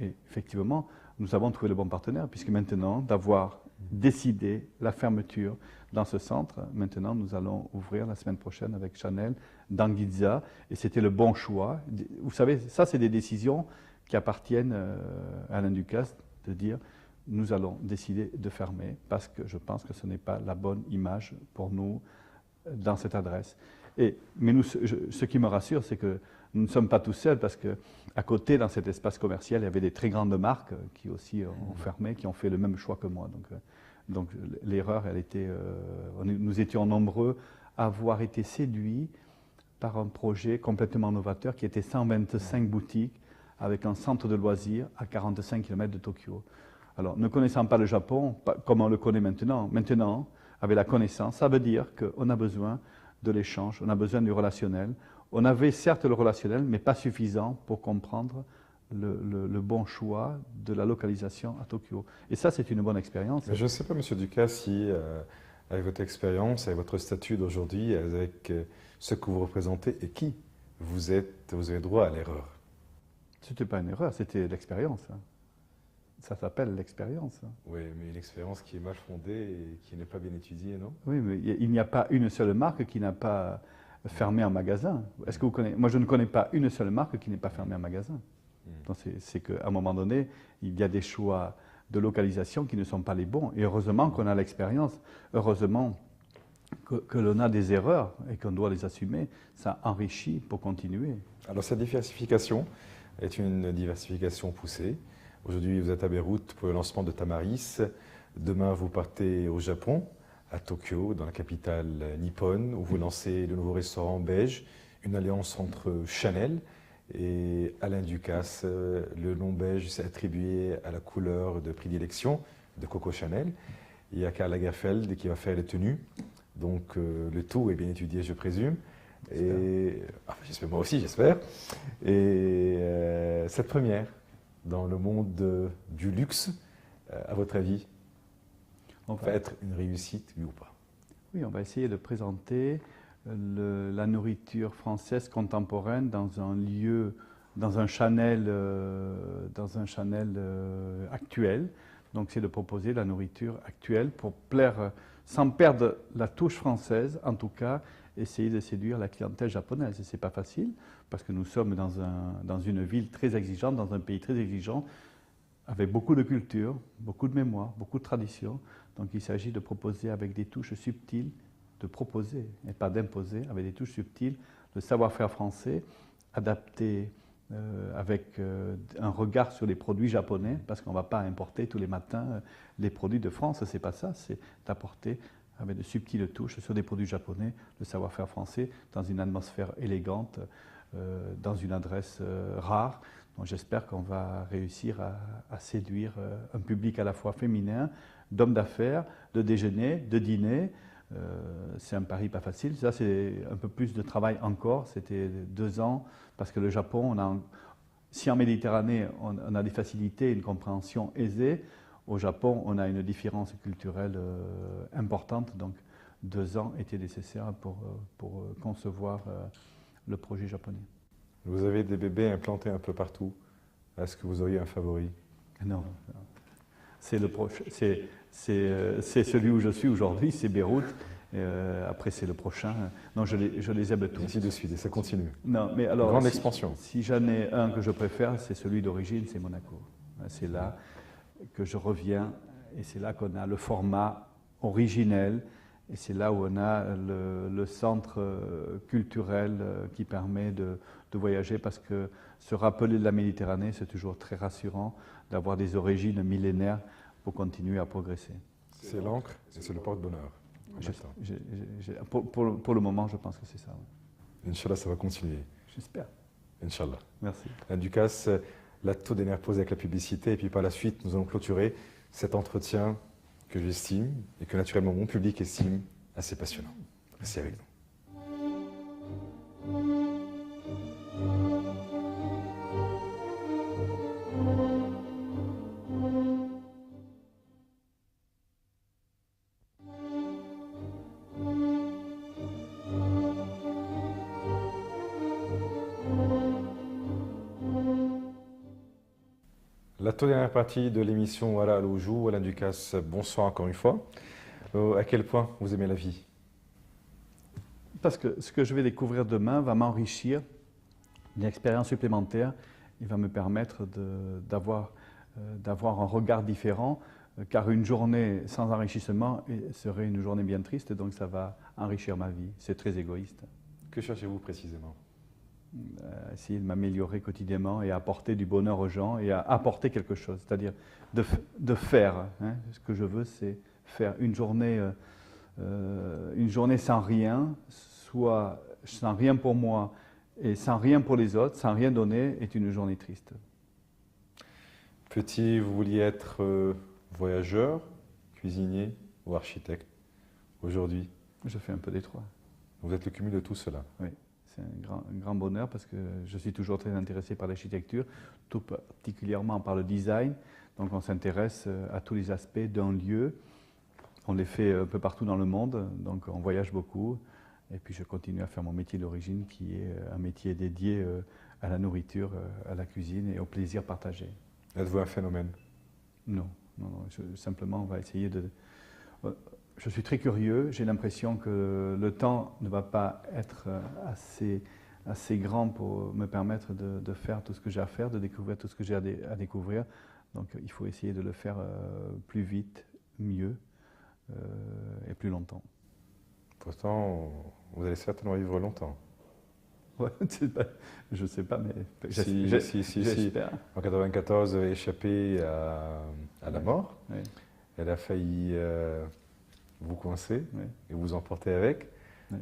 [SPEAKER 2] Et effectivement, nous avons trouvé le bon partenaire, puisque maintenant, d'avoir décidé la fermeture dans ce centre, maintenant nous allons ouvrir la semaine prochaine avec Chanel dans Ginza, et c'était le bon choix. Vous savez, ça c'est des décisions qui appartiennent à Alain Ducasse, de dire nous allons décider de fermer, parce que je pense que ce n'est pas la bonne image pour nous dans cette adresse. Mais ce qui me rassure, c'est que nous ne sommes pas tous seuls, parce qu'à côté, dans cet espace commercial, il y avait des très grandes marques qui aussi ont fermé, qui ont fait le même choix que moi. Donc l'erreur, elle était... nous étions nombreux à avoir été séduits par un projet complètement novateur qui était 125 boutiques avec un centre de loisirs à 45 km de Tokyo. Alors, ne connaissant pas le Japon, comme on le connaît maintenant, avec la connaissance, ça veut dire qu'on a besoin de l'échange, on a besoin du relationnel. On avait certes le relationnel, mais pas suffisant pour comprendre le bon choix de la localisation à Tokyo. Et ça, c'est une bonne expérience.
[SPEAKER 1] Je ne sais pas, M. Ducasse, si avec votre expérience, avec votre statut d'aujourd'hui, avec ce que vous représentez et qui vous êtes, vous avez droit à l'erreur.
[SPEAKER 2] Ce n'était pas une erreur, c'était l'expérience. Ça s'appelle l'expérience.
[SPEAKER 1] Oui, mais une expérience qui est mal fondée et qui n'est pas bien étudiée, non?
[SPEAKER 2] Oui, mais il n'y a pas une seule marque qui n'a pas fermer un magasin. Est-ce que vous connaissez? Moi, je ne connais pas une seule marque qui n'ait pas fermé un magasin. Donc, c'est qu'à un moment donné, il y a des choix de localisation qui ne sont pas les bons. Et heureusement qu'on a l'expérience. Heureusement que l'on a des erreurs et qu'on doit les assumer. Ça enrichit pour continuer.
[SPEAKER 1] Alors cette diversification est une diversification poussée. Aujourd'hui, vous êtes à Beyrouth pour le lancement de Tamaris. Demain, vous partez au Japon, à Tokyo, dans la capitale nippone, où vous lancez le nouveau restaurant Beige, une alliance entre Chanel et Alain Ducasse. Le nom Beige s'est attribué à la couleur de prédilection de Coco Chanel. Il y a Karl Lagerfeld qui va faire les tenues. Donc le tout est bien étudié, je présume. Et j'espère, moi aussi, j'espère. Et cette première dans le monde du luxe, à votre avis, va être une réussite, oui ou pas?
[SPEAKER 2] Oui, on va essayer de présenter la nourriture française contemporaine dans un lieu, dans un Chanel actuel. Donc c'est de proposer la nourriture actuelle pour plaire, sans perdre la touche française, en tout cas, essayer de séduire la clientèle japonaise. Et ce n'est pas facile, parce que nous sommes dans une ville très exigeante, dans un pays très exigeant, avec beaucoup de culture, beaucoup de mémoire, beaucoup de tradition. Donc il s'agit de proposer avec des touches subtiles, de proposer et pas d'imposer, avec des touches subtiles, le savoir-faire français, adapté avec un regard sur les produits japonais, parce qu'on ne va pas importer tous les matins les produits de France, c'est pas ça, c'est d'apporter avec de subtiles touches sur des produits japonais, le savoir-faire français, dans une atmosphère élégante, dans une adresse rare. Donc j'espère qu'on va réussir à séduire un public à la fois féminin, d'hommes d'affaires, de déjeuner, de dîner. C'est un pari pas facile. Ça, c'est un peu plus de travail encore. C'était 2 ans, parce que le Japon, si en Méditerranée, on a des facilités, une compréhension aisée, au Japon, on a une différence culturelle importante. Donc 2 ans étaient nécessaires pour concevoir le projet japonais.
[SPEAKER 1] Vous avez des bébés implantés un peu partout. Est-ce que vous auriez un favori?
[SPEAKER 2] Non. C'est celui où je suis aujourd'hui, c'est Beyrouth. Après, c'est le prochain. Non, je les aime tous.
[SPEAKER 1] Ainsi de suite, et ça continue.
[SPEAKER 2] Non, mais alors,
[SPEAKER 1] grande expansion.
[SPEAKER 2] Si j'en ai un que je préfère, c'est celui d'origine, c'est Monaco. C'est là que je reviens, et c'est là qu'on a le format originel, et c'est là où on a le centre culturel qui permet de voyager, parce que se rappeler de la Méditerranée, c'est toujours très rassurant d'avoir des origines millénaires pour continuer à progresser.
[SPEAKER 1] C'est l'encre et c'est le porte-bonheur.
[SPEAKER 2] Pour le moment, je pense que c'est ça. Oui.
[SPEAKER 1] Inch'Allah, ça va continuer.
[SPEAKER 2] J'espère.
[SPEAKER 1] Inch'Allah.
[SPEAKER 2] Merci.
[SPEAKER 1] Alain Ducasse, la toute dernière pause avec la publicité, et puis par la suite, nous allons clôturer cet entretien que j'estime et que naturellement mon public estime assez passionnant. Restez avec nous. La toute dernière partie de l'émission Voilà Al-Oujou. Alain Ducasse, bonsoir encore une fois. À quel point vous aimez la vie?
[SPEAKER 2] Parce que ce que je vais découvrir demain va m'enrichir d'une expérience supplémentaire. Il va me permettre d'avoir un regard différent, car une journée sans enrichissement serait une journée bien triste, donc ça va enrichir ma vie. C'est très égoïste.
[SPEAKER 1] Que cherchez-vous précisément?
[SPEAKER 2] Essayer de m'améliorer quotidiennement et apporter du bonheur aux gens et à apporter quelque chose, c'est-à-dire de faire. Hein. Ce que je veux, c'est faire une journée sans rien, soit sans rien pour moi et sans rien pour les autres, sans rien donner, est une journée triste.
[SPEAKER 1] Petit, vous vouliez être voyageur, cuisinier ou architecte aujourd'hui?
[SPEAKER 2] Je fais un peu des trois.
[SPEAKER 1] Vous êtes le cumul de tout cela?
[SPEAKER 2] Oui. C'est un grand bonheur parce que je suis toujours très intéressé par l'architecture, tout particulièrement par le design. Donc on s'intéresse à tous les aspects d'un lieu. On les fait un peu partout dans le monde, donc on voyage beaucoup. Et puis je continue à faire mon métier d'origine qui est un métier dédié à la nourriture, à la cuisine et au plaisir partagé.
[SPEAKER 1] Êtes-vous un phénomène?
[SPEAKER 2] Non. Simplement on va essayer de... Je suis très curieux, j'ai l'impression que le temps ne va pas être assez grand pour me permettre de faire tout ce que j'ai à faire, de découvrir tout ce que j'ai à découvrir. Donc il faut essayer de le faire plus vite, mieux et plus longtemps.
[SPEAKER 1] Pourtant, vous allez certainement vivre longtemps.
[SPEAKER 2] Ouais, je ne sais pas, mais
[SPEAKER 1] Si
[SPEAKER 2] j'espère.
[SPEAKER 1] en 94, vous avez échappé à la mort,
[SPEAKER 2] Oui.
[SPEAKER 1] elle a failli vous coincer
[SPEAKER 2] Oui.
[SPEAKER 1] et vous emporter avec.
[SPEAKER 2] Oui.